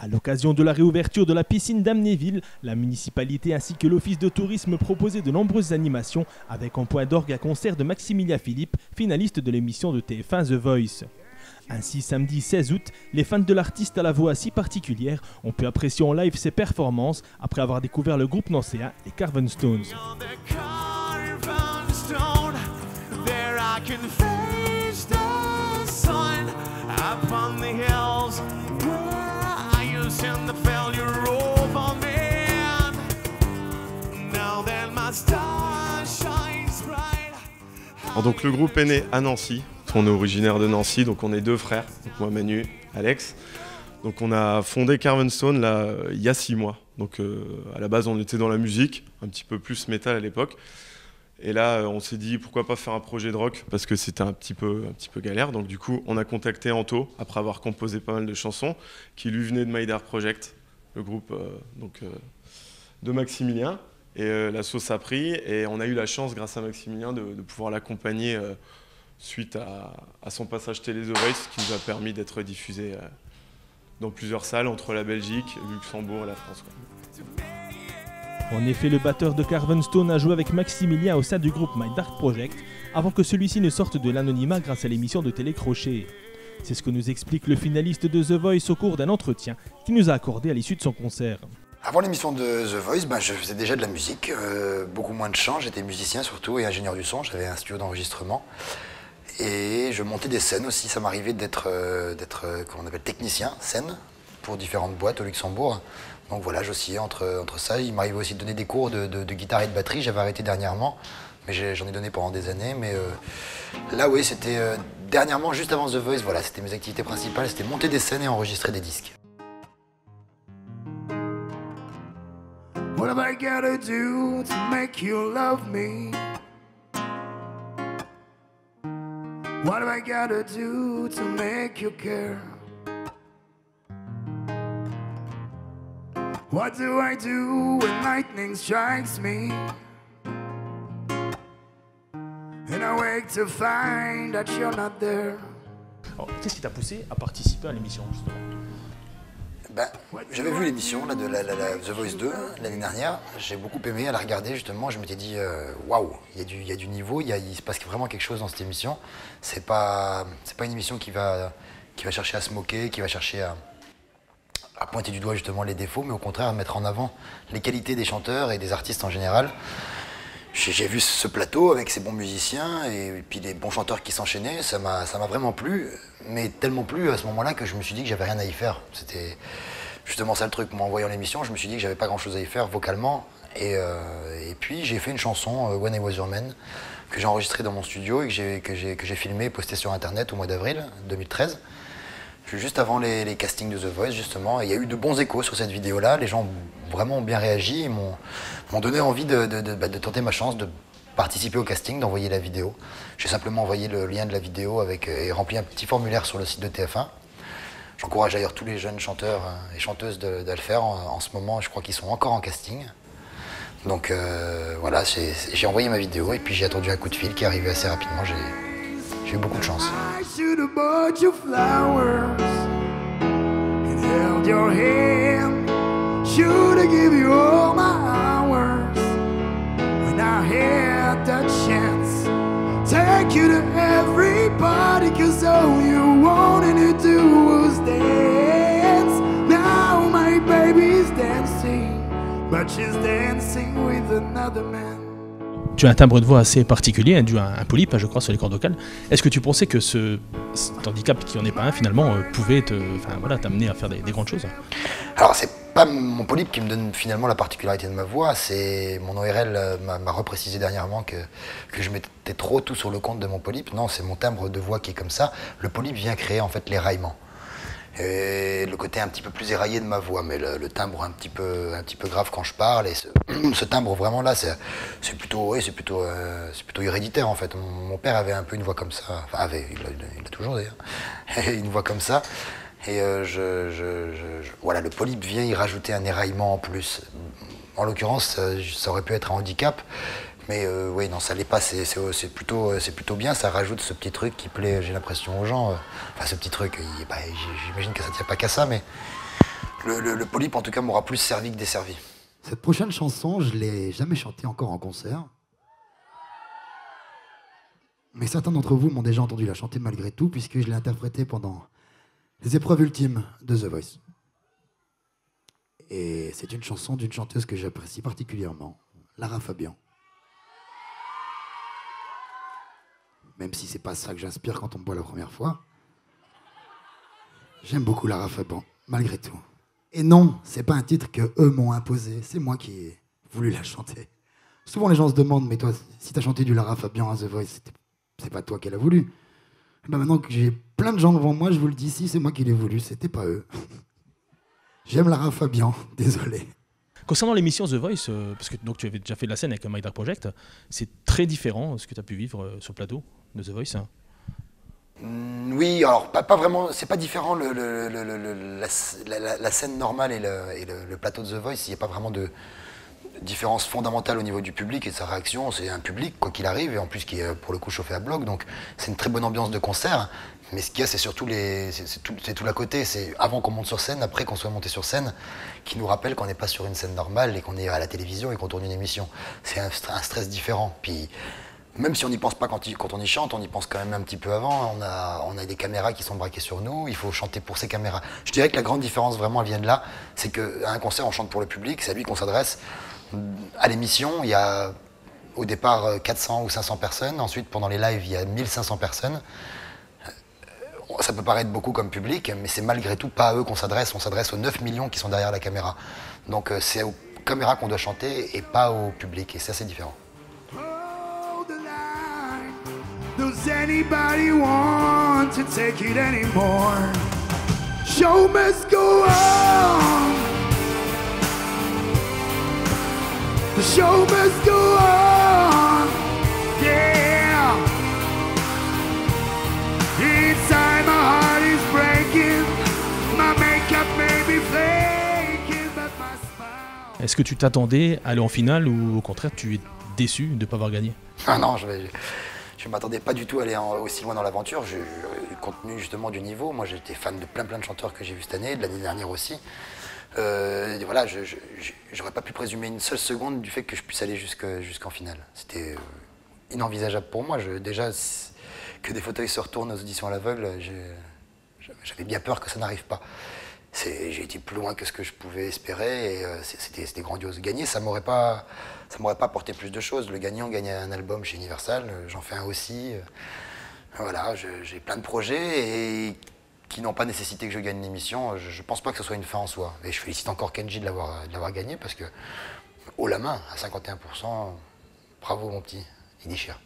À l'occasion de la réouverture de la piscine d'Amnéville, la municipalité ainsi que l'office de tourisme proposaient de nombreuses animations avec en point d'orgue un concert de Maximilien Philippe, finaliste de l'émission de TF1 The Voice. Ainsi, samedi 16 août, les fans de l'artiste à la voix si particulière ont pu apprécier en live ses performances après avoir découvert le groupe nancéen, les Carven Stones. Alors donc le groupe est né à Nancy, on est originaire de Nancy, donc on est deux frères, donc moi Manu, Alex. Donc on a fondé Carven Stone là, il y a 6 mois. Donc à la base on était dans la musique, un petit peu plus métal à l'époque. Et là on s'est dit pourquoi pas faire un projet de rock parce que c'était un petit peu galère. Donc du coup on a contacté Anto, après avoir composé pas mal de chansons, qui lui venait de My Dare Project, le groupe de Maximilien. Et la sauce a pris et on a eu la chance, grâce à Maximilien, de pouvoir l'accompagner suite à son passage Télé The Voice, qui nous a permis d'être diffusé dans plusieurs salles entre la Belgique, le Luxembourg et la France, quoi. En effet, le batteur de Carven Stone a joué avec Maximilien au sein du groupe My Dark Project avant que celui-ci ne sorte de l'anonymat grâce à l'émission de télé Crochet. C'est ce que nous explique le finaliste de The Voice au cours d'un entretien qu'il nous a accordé à l'issue de son concert. Avant l'émission de The Voice, je faisais déjà de la musique, beaucoup moins de chant, j'étais musicien surtout et ingénieur du son, j'avais un studio d'enregistrement. Et je montais des scènes aussi, ça m'arrivait d'être comment on appelle, technicien, scène, pour différentes boîtes au Luxembourg. Donc voilà, j'oscillais entre ça. Il m'arrivait aussi de donner des cours de guitare et de batterie, j'avais arrêté dernièrement, mais j'en ai donné pendant des années. Mais là oui, c'était dernièrement, juste avant The Voice, voilà, c'était mes activités principales, c'était monter des scènes et enregistrer des disques. What have I gotta do to make you love me? What have I gotta do to make you care? What do I do when lightning strikes me? And I wake to find that you're not there. Qu'est-ce qui t'a poussé à participer à l'émission, justement ? J'avais vu l'émission de The Voice 2 l'année dernière, j'ai beaucoup aimé à la regarder justement, je m'étais dit waouh, il y a du niveau, il se passe vraiment quelque chose dans cette émission. C'est pas une émission qui va chercher à se moquer, qui va chercher à pointer du doigt justement les défauts, mais au contraire à mettre en avant les qualités des chanteurs et des artistes en général. J'ai vu ce plateau avec ces bons musiciens et puis des bons chanteurs qui s'enchaînaient, ça m'a vraiment plu, mais tellement plu à ce moment-là que je me suis dit que j'avais rien à y faire. C'était justement ça le truc, moi en voyant l'émission, je me suis dit que j'avais pas grand-chose à y faire vocalement et puis j'ai fait une chanson, When I Was Your Man, que j'ai enregistrée dans mon studio et que j'ai filmée et postée sur internet au mois d'avril 2013. Juste avant les castings de The Voice justement, il y a eu de bons échos sur cette vidéo-là, les gens vraiment ont bien réagi, et m'ont donné envie de tenter ma chance, de participer au casting, d'envoyer la vidéo. J'ai simplement envoyé le lien de la vidéo et rempli un petit formulaire sur le site de TF1. J'encourage d'ailleurs tous les jeunes chanteurs et chanteuses de le faire en ce moment, je crois qu'ils sont encore en casting. Donc voilà, j'ai envoyé ma vidéo et puis j'ai attendu un coup de fil qui est arrivé assez rapidement. J'ai eu beaucoup de chance. I should have bought you flowers and held your hand. Should have given you all my hours when I had the chance. Take you to everybody, cause all you wanted to do was dance. Now my baby's dancing, but she's dancing with another man. Tu as un timbre de voix assez particulier, dû à un polype, je crois, sur les cordes vocales. Est-ce que tu pensais que cet handicap, qui n'en est pas un finalement, pouvait t'amener à faire des grandes choses ? Alors c'est pas mon polype qui me donne finalement la particularité de ma voix, c'est mon ORL m'a reprécisé dernièrement que je mettais trop tout sur le compte de mon polype. Non, c'est mon timbre de voix qui est comme ça. Le polype vient créer en fait l'éraillement. Et le côté un petit peu plus éraillé de ma voix, mais le timbre un petit peu grave quand je parle, et ce timbre vraiment là, c'est plutôt héréditaire en fait. Mon père avait un peu une voix comme ça, enfin il a toujours d'ailleurs, une voix comme ça, et voilà, le polype vient y rajouter un éraillement en plus. En l'occurrence, ça aurait pu être un handicap, mais oui, non, ça l'est pas, c'est plutôt bien, ça rajoute ce petit truc qui plaît, j'ai l'impression, aux gens. Enfin, ce petit truc, j'imagine que ça ne tient pas qu'à ça, mais Le polype, en tout cas, m'aura plus servi que desservi. Cette prochaine chanson, je l'ai jamais chantée encore en concert. Mais certains d'entre vous m'ont déjà entendu la chanter malgré tout, puisque je l'ai interprétée pendant les épreuves ultimes de The Voice. Et c'est une chanson d'une chanteuse que j'apprécie particulièrement, Lara Fabian. Même si c'est pas ça que j'inspire quand on me voit la première fois. J'aime beaucoup Lara Fabian, malgré tout. Et non, c'est pas un titre que eux m'ont imposé, c'est moi qui ai voulu la chanter. Souvent les gens se demandent, mais toi, si t'as chanté du Lara Fabian à The Voice, c'est pas toi qui l'as voulu. Ben maintenant que j'ai plein de gens devant moi, je vous le dis, si c'est moi qui l'ai voulu, c'était pas eux. J'aime Lara Fabian, désolé. Concernant l'émission The Voice, parce que donc, tu avais déjà fait de la scène avec My Dark Project, c'est très différent ce que tu as pu vivre sur le plateau de The Voice. Oui, alors pas vraiment, c'est pas différent la scène normale et le plateau de The Voice, il n'y a pas vraiment de différence fondamentale au niveau du public et de sa réaction. C'est un public, quoi qu'il arrive, et en plus qui est pour le coup chauffé à bloc, donc c'est une très bonne ambiance de concert. Mais ce qu'il y a, c'est surtout c'est tout l'à côté, c'est avant qu'on monte sur scène, après qu'on soit monté sur scène, qui nous rappelle qu'on n'est pas sur une scène normale et qu'on est à la télévision et qu'on tourne une émission. C'est un stress différent. Puis même si on n'y pense pas quand on y chante, on y pense quand même un petit peu avant. On a des caméras qui sont braquées sur nous, il faut chanter pour ces caméras. Je dirais que la grande différence vraiment, elle vient de là, c'est qu'à un concert, on chante pour le public, c'est à lui qu'on s'adresse. À l'émission, il y a au départ 400 ou 500 personnes, ensuite pendant les lives, il y a 1500 personnes. Ça peut paraître beaucoup comme public, mais c'est malgré tout pas à eux qu'on s'adresse, on s'adresse aux 9 millions qui sont derrière la caméra. Donc c'est aux caméras qu'on doit chanter et pas au public, et c'est assez différent. Does anybody want to take it anymore? Show must go on. The show must go on. Yeah. Inside my heart is breaking. My makeup may be flaking, but my smile. Est-ce que tu t'attendais à aller en finale ou au contraire tu es déçu de ne pas avoir gagné? Ah non, je ne m'attendais pas du tout à aller aussi loin dans l'aventure, compte tenu justement du niveau. Moi j'étais fan de plein de chanteurs que j'ai vus cette année, de l'année dernière aussi. Voilà, j'aurais pas pu présumer une seule seconde du fait que je puisse aller jusqu'en finale. C'était inenvisageable pour moi. Déjà, que des fauteuils se retournent aux auditions à l'aveugle, j'avais bien peur que ça n'arrive pas. J'ai été plus loin que ce que je pouvais espérer et c'était grandiose. Gagner, ça m'aurait pas apporté plus de choses. Le gagnant gagne un album chez Universal, j'en fais un aussi. Voilà, j'ai plein de projets et qui n'ont pas nécessité que je gagne l'émission. Je pense pas que ce soit une fin en soi. Et je félicite encore Kenji de l'avoir gagné parce que, haut la main, à 51%, bravo mon petit, il déchire.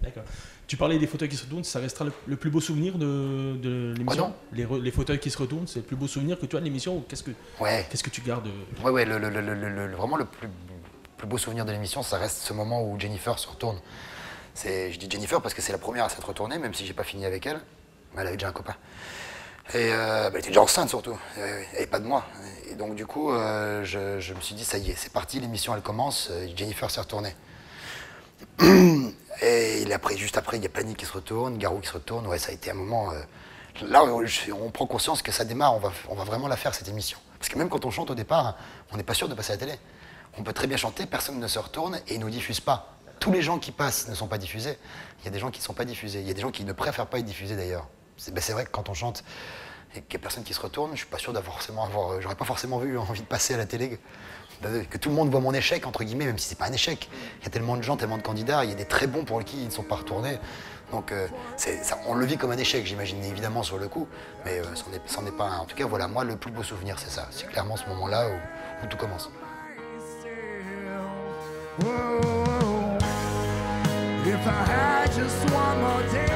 D'accord. Tu parlais des fauteuils qui se retournent, ça restera le plus beau souvenir de l'émission? Les fauteuils qui se retournent, c'est le plus beau souvenir que tu as de l'émission? Qu'est-ce que tu gardes? Ouais, vraiment le plus beau souvenir de l'émission, ça reste ce moment où Jennifer se retourne. Je dis Jennifer parce que c'est la première à s'être retournée, même si j'ai pas fini avec elle. Elle avait déjà un copain. Et elle était déjà enceinte surtout, et pas de moi. Et donc du coup, je me suis dit, ça y est, c'est parti, l'émission elle commence, Jennifer s'est retournée. Et juste après, il y a Panic qui se retourne, Garou qui se retourne. Ouais, ça a été un moment. Là, on prend conscience que ça démarre, on va vraiment la faire cette émission. Parce que même quand on chante au départ, on n'est pas sûr de passer à la télé. On peut très bien chanter, personne ne se retourne et ils ne nous diffusent pas. Tous les gens qui passent ne sont pas diffusés. Il y a des gens qui ne sont pas diffusés. Il y a des gens qui ne préfèrent pas être diffusés d'ailleurs. C'est vrai que quand on chante et qu'il n'y a personne qui se retourne, je suis pas sûr j'aurais pas forcément envie de passer à la télé. Que tout le monde voit mon échec, entre guillemets, même si c'est pas un échec. Il y a tellement de gens, tellement de candidats, il y a des très bons pour qui ils ne sont pas retournés. Donc on le vit comme un échec, j'imagine, évidemment, sur le coup. Mais c'en est pas un. En tout cas, voilà, moi, le plus beau souvenir, c'est ça. C'est clairement ce moment-là où tout commence. Whoa, if I had just one more day,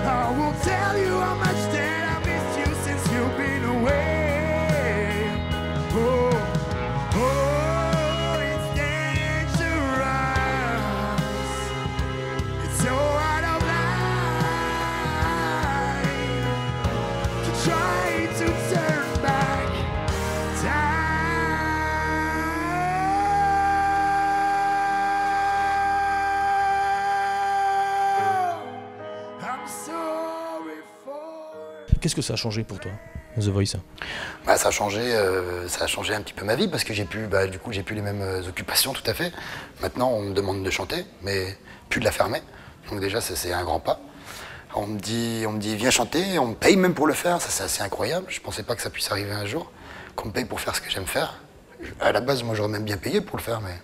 I will tell you how much that I missed you since you've been away. Oh, it's dangerous. It's so out of line to try to turn back time. Qu'est-ce que ça a changé pour toi, The Voice? Bah, ça a changé un petit peu ma vie parce que j'ai plus les mêmes occupations tout à fait. Maintenant, on me demande de chanter, mais plus de la fermer. Donc déjà, c'est un grand pas. On me dit viens chanter, on me paye même pour le faire. Ça, c'est assez incroyable. Je pensais pas que ça puisse arriver un jour, qu'on me paye pour faire ce que j'aime faire. À la base, moi, j'aurais même bien payé pour le faire, mais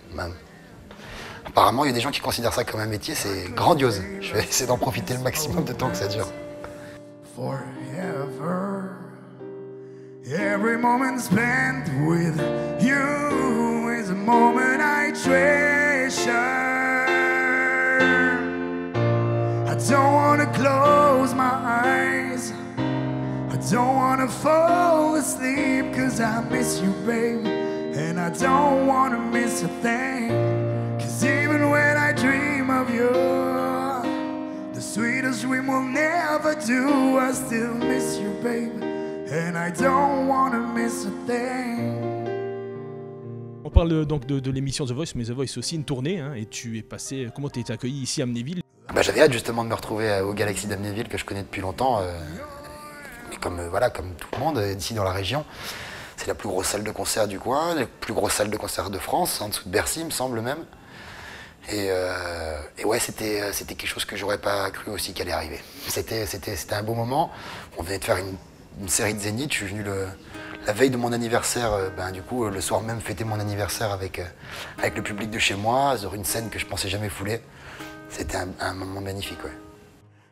apparemment, il y a des gens qui considèrent ça comme un métier. C'est grandiose. Je vais essayer d'en profiter le maximum de temps que ça dure. Forever, every moment spent with you is a moment I treasure. I don't wanna close my eyes, I don't wanna fall asleep, 'cause I miss you, babe, and I don't wanna miss a thing, 'cause even when I dream of you, the sweetest dream will never do. I still miss you, babe, and I don't wanna miss a thing. On parle donc de l'émission The Voice, mais The Voice c'est aussi une tournée, hein, et tu es passé, comment tu as été accueilli ici à Amnéville? Bah, j'avais hâte justement de me retrouver au Galaxy d'Amnéville que je connais depuis longtemps, mais comme tout le monde ici dans la région. C'est la plus grosse salle de concert du coin, la plus grosse salle de concert de France, en dessous de Bercy, il me semble même. Et ouais, c'était quelque chose que j'aurais pas cru aussi qu'elle allait arriver. C'était un beau moment. On venait de faire une série de zéniths. Je suis venu la veille de mon anniversaire, du coup, le soir même, fêter mon anniversaire avec le public de chez moi, sur une scène que je pensais jamais fouler. C'était un moment magnifique, ouais.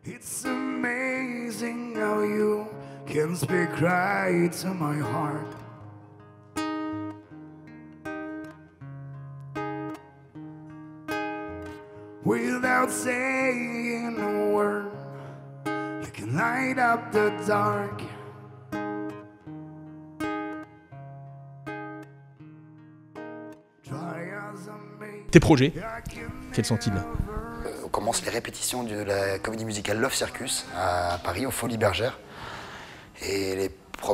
It's amazing how you can speak right to my heart. Without saying a word, you can light up the dark. Tes projets, quels sont-ils? On commence les répétitions de la comédie musicale Love Circus à Paris, aux Folies Bergères. Et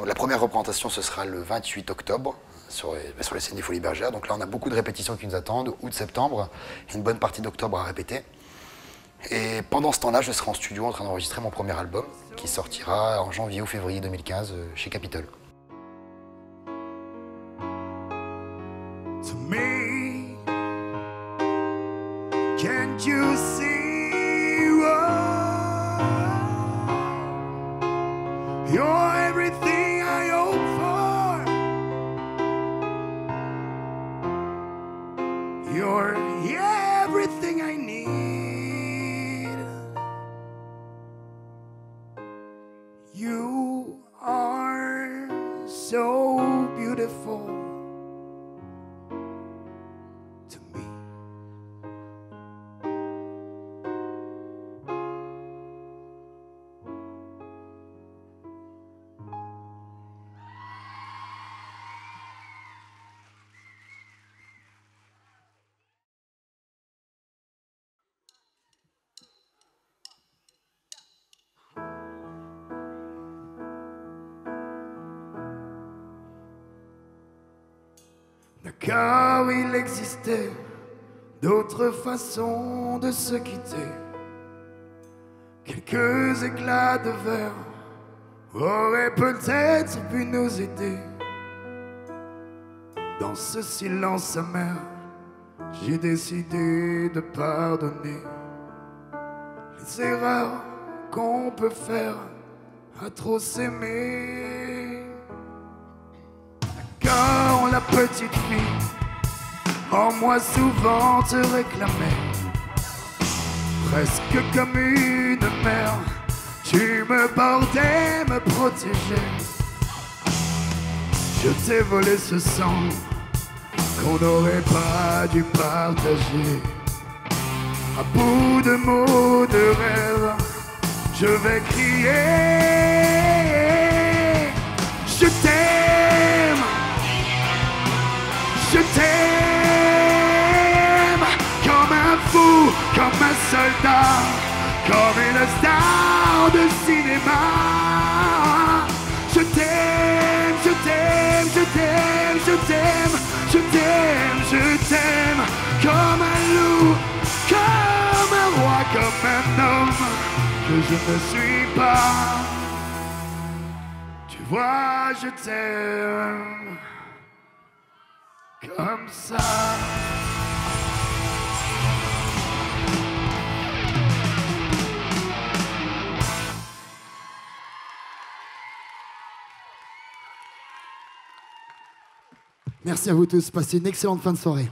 la première représentation, ce sera le 28 octobre sur les scènes des Folies Bergères. Donc là, on a beaucoup de répétitions qui nous attendent, août-septembre, et une bonne partie d'octobre à répéter. Et pendant ce temps-là, je serai en studio en train d'enregistrer mon premier album, qui sortira en janvier ou février 2015 chez Capitol. To me, can't you see? Oh, you're everything I hope for. You're everything I need. You are so beautiful to me. Car il existait d'autres façons de se quitter. Quelques éclats de verre auraient peut-être pu nous aider. Dans ce silence amer, j'ai décidé de pardonner les erreurs qu'on peut faire à trop s'aimer. Quand la petite fille en moi souvent te réclamait, presque comme une mère, tu me portais, me protégeais. Je t'ai volé ce sang qu'on n'aurait pas dû partager. À bout de mots, de rêves, je vais crier. Je t'aime, je t'aime, comme un fou, comme un soldat, comme une star de cinéma. Je t'aime, je t'aime, je t'aime, je t'aime, je t'aime, je t'aime, comme un loup, comme un roi, comme un homme que je ne suis pas. vois, je t'aime comme ça. Merci à vous tous. Passez une excellente fin de soirée.